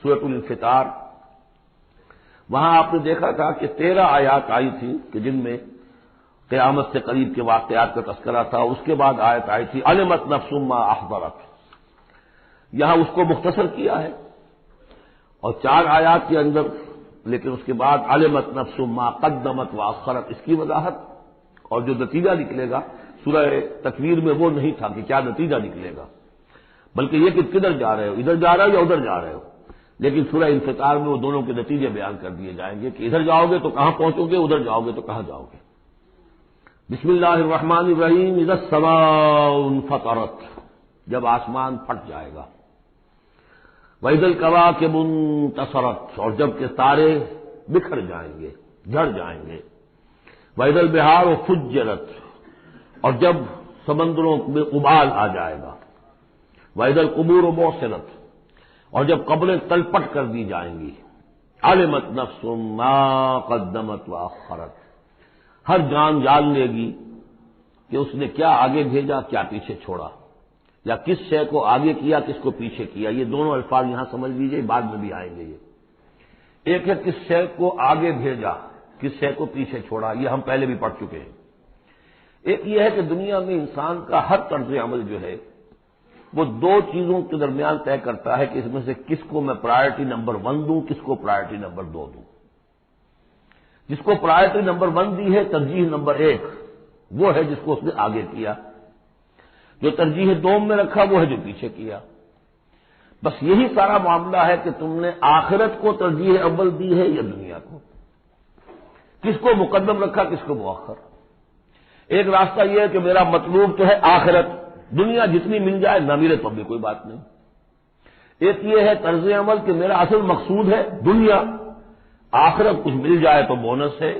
سورۃ الانفطار، وہاں آپ نے دیکھا تھا کہ 13 آیات آئی تھی کہ جن میں قیامت سے قریب کے واقعات کا تذکرہ تھا. اس کے بعد آیت آئی تھی علمت نفس ما احضرت. یہاں اس کو مختصر کیا ہے اور 4 آیات کے اندر، لیکن اس کے بعد علمت نفس ما قدمت واخرت اس کی وضاحت، اور جو نتیجہ نکلے گا سورہ تکویر میں وہ نہیں تھا کہ کیا نتیجہ نکلے گا، بلکہ یہ کہ کدھر جا رہے ہو، ادھر جا رہے ہو یا ادھر جا رہے ہو. لیکن سورہ انفطار میں وہ دونوں کے نتیجے بیان کر دیے جائیں گے کہ ادھر جاؤ گے تو کہاں پہنچو گے، ادھر جاؤ گے تو کہاں جاؤ گے. بسم اللہ الرحمن الرحیم. اذا السماء انفطرت، جب آسمان پھٹ جائے گا. وَإِذَا الْكَوَاكِبُ انتَثَرَتْ، اور جب کہ تارے بکھر جائیں گے، جھڑ جائیں گے. وَإِذَا الْبِحَارُ فُجِّرَتْ، اور جب سمندروں میں ابال آ جائے گا. وَإِذَا الْقُبُورُ بُعْثِرَتْ، اور جب قبریں تلپٹ کر دی جائیں گی. عَلِمَتْ نَفْسٌ مَّا قَدَّمَتْ وَأَخَّرَتْ، ہر جان جان لے گی کہ اس نے کیا آگے بھیجا کیا پیچھے چھوڑا، یا کس شے کو آگے کیا کس کو پیچھے کیا. یہ دونوں الفاظ یہاں سمجھ لیجیے، بعد میں بھی آئیں گے. یہ ایک ہے کس شے کو آگے بھیجا کس شے کو پیچھے چھوڑا، یہ ہم پہلے بھی پڑھ چکے ہیں. ایک یہ ہے کہ دنیا میں انسان کا ہر طرز عمل جو ہے وہ 2 چیزوں کے درمیان طے کرتا ہے کہ اس میں سے کس کو میں پرائرٹی نمبر 1 دوں، کس کو پرائرٹی نمبر 2 دوں. جس کو پرائرٹی نمبر 1 دی ہے، ترجیح نمبر 1، وہ ہے جس کو اس نے آگے کیا. جو ترجیح 2 میں رکھا وہ ہے جو پیچھے کیا. بس یہی سارا معاملہ ہے کہ تم نے آخرت کو ترجیح اول دی ہے یا دنیا کو، کس کو مقدم رکھا کس کو مؤخر. ایک راستہ یہ ہے کہ میرا مطلوب تو ہے آخرت، دنیا جتنی مل جائے نہ ملے تو بھی کوئی بات نہیں. ایک یہ ہے طرز عمل کہ میرا اصل مقصود ہے دنیا، آخرت کچھ مل جائے تو بونس ہے،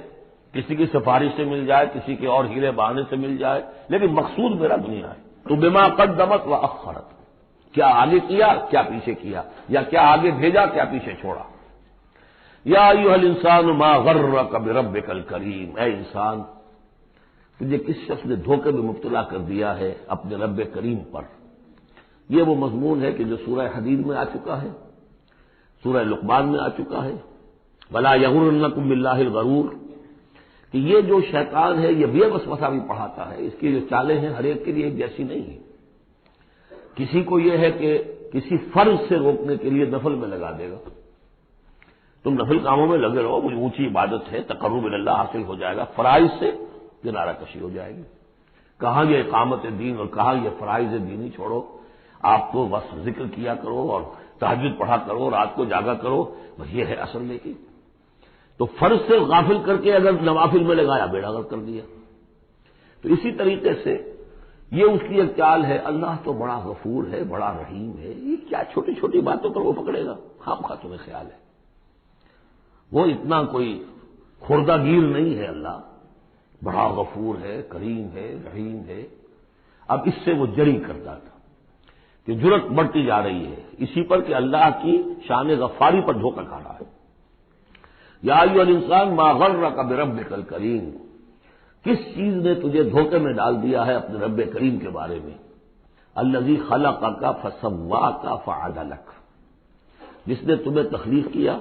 کسی کی سفارش سے مل جائے کسی کے اور ہیلے بہانے سے مل جائے، لیکن مقصود میرا دنیا ہے. تو بما قدمت واخرت، کیا آگے کیا کیا پیچھے کیا، یا کیا آگے بھیجا کیا پیچھے چھوڑا. یا ایھا الانسان ما غرک بربک الکریم، اے انسان تجھے کس شخص نے دھوکے میں مبتلا کر دیا ہے اپنے رب کریم پر. یہ وہ مضمون ہے کہ جو سورہ حدید میں آ چکا ہے، سورہ لقمان میں آ چکا ہے. ولا یغرنکم باللہ الغرور، کہ یہ جو شیطان ہے یہ بے وسوسہ بھی پڑھاتا ہے. اس کی جو چالیں ہیں ہر ایک کے لیے ایک جیسی نہیں ہے. کسی کو یہ ہے کہ کسی فرض سے روکنے کے لیے نفل میں لگا دے گا، تم نفل کاموں میں لگے رہو، مجھے اونچی عبادت ہے، تقرب اللہ حاصل ہو جائے گا. فرائض سے کنارہ کشی ہو جائے گی. کہاں یہ اقامت دین اور کہاں یہ فرائض دینی چھوڑو، آپ تو بس ذکر کیا کرو اور تہجد پڑھا کرو، رات کو جاگا کرو، بس یہ ہے اصل لیکن. تو فرض سے غافل کر کے اگر نوافل میں لگایا بیڑا غرق کر دیا. تو اسی طریقے سے یہ اس کی ایک چال ہے. اللہ تو بڑا غفور ہے، بڑا رحیم ہے، یہ کیا چھوٹی چھوٹی باتوں پر وہ پکڑے گا، خام خواہ تمہیں خیال ہے. وہ اتنا کوئی خوردہ گیر نہیں ہے. اللہ بڑا غفور ہے، کریم ہے، رحیم ہے. اب اس سے وہ جری کرتا تھا کہ جرت بڑھتی جا رہی ہے اسی پر کہ اللہ کی شان غفاری پر دھوکہ کھا رہا ہے. یا ایھا الانسان ما غرک بربک الکریم، کس چیز نے تجھے دھوکے میں ڈال دیا ہے اپنے رب کریم کے بارے میں. الذی خلقک فسواک فعدلک، جس نے تمہیں تخلیق کیا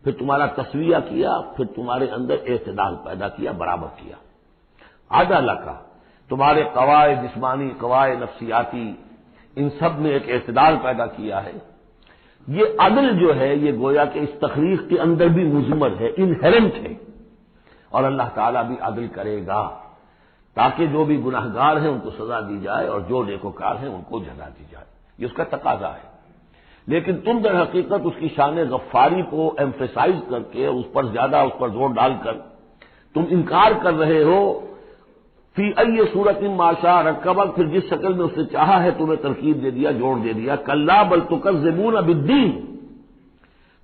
پھر تمہارا تسویہ کیا پھر تمہارے اندر اعتدال پیدا کیا، برابر کیا. عدلک، تمہارے قواعد جسمانی قواعد نفسیاتی ان سب میں ایک اعتدال پیدا کیا ہے. یہ عدل جو ہے یہ گویا کہ اس تخلیق کے اندر بھی مضمر ہے، انہیرنٹ ہے. اور اللہ تعالیٰ بھی عدل کرے گا تاکہ جو بھی گناہگار ہیں ان کو سزا دی جائے اور جو نیکوکار ہیں ان کو جزا دی جائے. یہ اس کا تقاضا ہے. لیکن تم در حقیقت اس کی شان غفاری کو ایمفیسائز کر کے اس پر زیادہ اس پر زور ڈال کر تم انکار کر رہے ہو. فی ای صورت ما شاء رکبک، پھر جس شکل میں اس نے چاہا ہے تمہیں ترکیب دے دیا، جوڑ دے دیا. کلا بل تکذبون بالدین،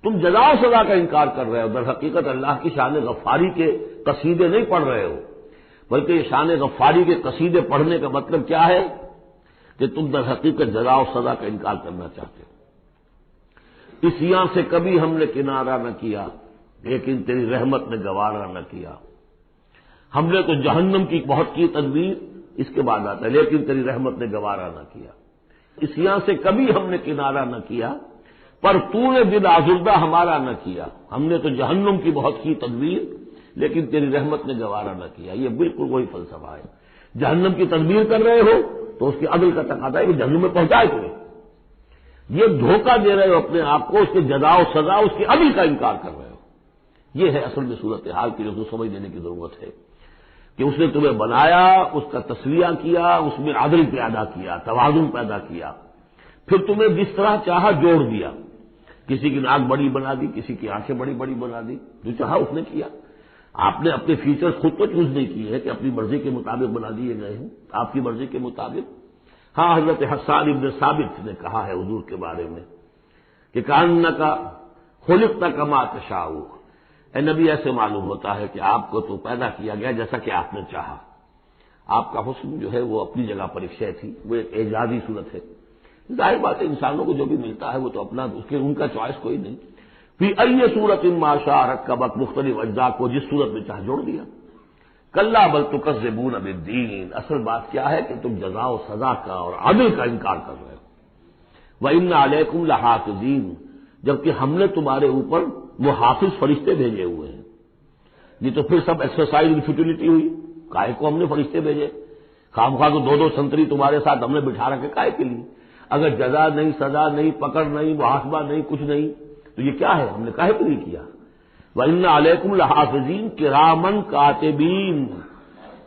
تم جزا و سزا کا انکار کر رہے ہو. در حقیقت اللہ کی شان غفاری کے قصیدے نہیں پڑھ رہے ہو، بلکہ یہ شان غفاری کے قصیدے پڑھنے کا مطلب کیا ہے کہ تم در حقیقت جزا و سزا کا انکار کرنا چاہتے ہو. اس یہاں سے کبھی ہم نے کنارہ نہ کیا لیکن تیری رحمت نے گوارا نہ کیا. ہم نے تو جہنم کی بہت کی تدبیر، اس کے بعد آتا ہے لیکن تیری رحمت نے گوارا نہ کیا. اس یہاں سے کبھی ہم نے کنارہ نہ کیا پر تو نے دل آزردہ ہمارا نہ کیا، ہم نے تو جہنم کی بہت کی تدبیر لیکن تیری رحمت نے گوارا نہ کیا۔ یہ بالکل وہی فلسفہ ہے، جہنم کی تدبیر کر رہے ہو تو اس کی عدل کا تقاضا ہے کہ جہنم میں پہنچائے تمہیں، یہ دھوکہ دے رہے ہو اپنے آپ کو، اس کے جزا و سزا اس کی عدل کا انکار کر رہے ہو۔ یہ ہے اصل میں صورتحال کی جو سمجھ لینے کی ضرورت ہے کہ اس نے تمہیں بنایا، اس کا تسویہ کیا، اس میں عدل پیدا کیا، توازن پیدا کیا، پھر تمہیں جس طرح چاہا جوڑ دیا، کسی کی ناک بڑی بنا دی، کسی کی آنکھیں بڑی بڑی بنا دی، جو چاہا اس نے کیا۔ آپ نے اپنے فیچرز خود تو چوز نہیں کیے ہیں کہ اپنی مرضی کے مطابق بنا دیے گئے ہیں، آپ کی مرضی کے مطابق۔ ہاں، حضرت حسان ابن ثابت نے کہا ہے حضور کے بارے میں کہ کأنک خلقت کما تشاء، اے نبی ایسے معلوم ہوتا ہے کہ آپ کو تو پیدا کیا گیا جیسا کہ آپ نے چاہا۔ آپ کا حسن جو ہے وہ اپنی جگہ پر ایک شے تھی، وہ ایک اعجازی صورت ہے۔ ظاہر بات ہے انسانوں کو جو بھی ملتا ہے وہ تو اپنا ان کا چوائس کوئی نہیں۔ فی ای صورت ما شاء رکبک، مختلف اجزاء کو جس صورت میں چاہ جوڑ دیا۔ کلا بل تکذبون بالدین، اصل بات کیا ہے کہ تم جزا و سزا کا اور عدل کا انکار کر رہے ہو۔ وَإِنَّ عَلَيْكُمْ لَحَافِظِينَ، جبکہ ہم نے تمہارے اوپر وہ حافظ فرشتے بھیجے ہوئے ہیں۔ یہ تو پھر سب ایکسرسائز ان فیوٹیلٹی ہوئی، کائے کو ہم نے فرشتے بھیجے، خواہ کو دو سنتری تمہارے ساتھ ہم نے بٹھا رکھے کائے کے لیے؟ اگر جزا نہیں، سزا نہیں، پکڑ نہیں، محاسبہ نہیں، کچھ نہیں تو یہ کیا ہے؟ ہم نے کاہے کے لیے کیا؟ وَإِنَّ عَلَيْكُمْ لَحَافِظِينَ کِرَامًا کاتبین،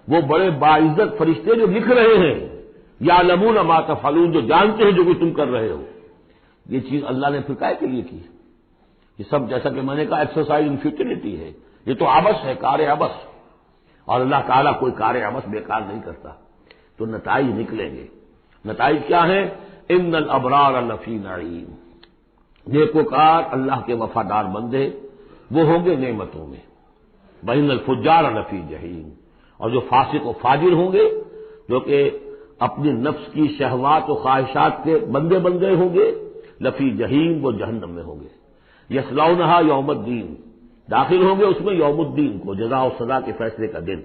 وہ بڑے باعزت فرشتے جو لکھ رہے ہیں، یعلمون ما تفعلون، جو جانتے ہیں جو کچھ تم کر رہے ہو۔ یہ چیز اللہ نے پھر کاہے کے لیے کی؟ یہ سب جیسا کہ میں نے کہا ایکسرسائز ان فیوٹیلٹی ہے، یہ تو عبث ہے، کار عبث، اور اللہ تعالیٰ کوئی کار عبث بیکار نہیں کرتا۔ تو نتائج نکلیں گے۔ نتائج کیا ہیں؟ ان الابرار لفی نعیم، نیکوکار اللہ کے وفادار بندے وہ ہوں گے نعمتوں میں، وان الفجار لفی جہیم، اور جو فاسق و فاجر ہوں گے، جو کہ اپنی نفس کی شہوات و خواہشات کے بندے ہوں گے، لفی جہیم، وہ جہنم میں ہوں گے۔ یصلونھا یوم الدین، داخل ہوں گے اس میں یوم الدین کو، جزا و سزا کے فیصلے کا دن۔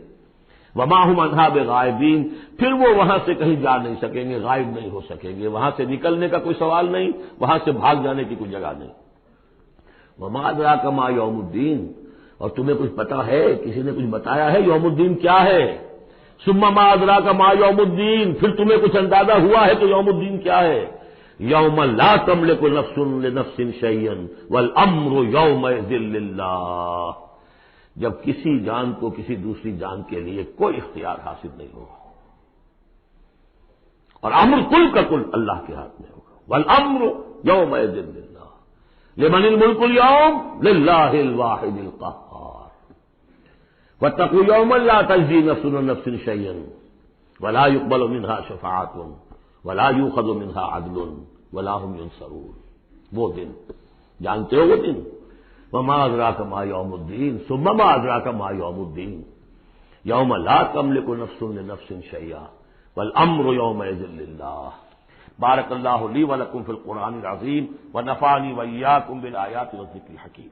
وما ہم عنھا بغائبین، پھر وہ وہاں سے کہیں جا نہیں سکیں گے، غائب نہیں ہو سکیں گے، وہاں سے نکلنے کا کوئی سوال نہیں، وہاں سے بھاگ جانے کی کوئی جگہ نہیں۔ وما ادراک ما یوم الدین، اور تمہیں کچھ پتا ہے، کسی نے کچھ بتایا ہے یوم الدین کیا ہے؟ ثم ما ادراک ما یوم الدین، پھر تمہیں کچھ اندازہ ہوا ہے کہ یوم الدین کیا ہے؟ یوم لا تملک نفس لنفس شیئا والامر یومئذ للہ، جب کسی جان کو کسی دوسری جان کے لیے کوئی اختیار حاصل نہیں ہوگا، اور امر کل کا کل اللہ کے ہاتھ میں ہوگا۔ والامر یومئذ للہ، لمن الملک اليوم للہ الواحد القہار۔ واتقوا یوما لا تجزی نفس عن نفس شیئا ولا يقبل منها شفاعۃ ولا یؤخذ منها عدل ولا هم ينصرون، وہ دن جانتے ہو وہ دن؟ وما ادراک ما یوم الدین ثم ما ادراک ما یوم الدین یوم لا تملک نفس لنفس شیئا والامر یومئذ للہ۔ بارک اللہ لی ولکم فی القرآن العظیم ونفعنی وإیاکم بالآیات والذکر الحکیم۔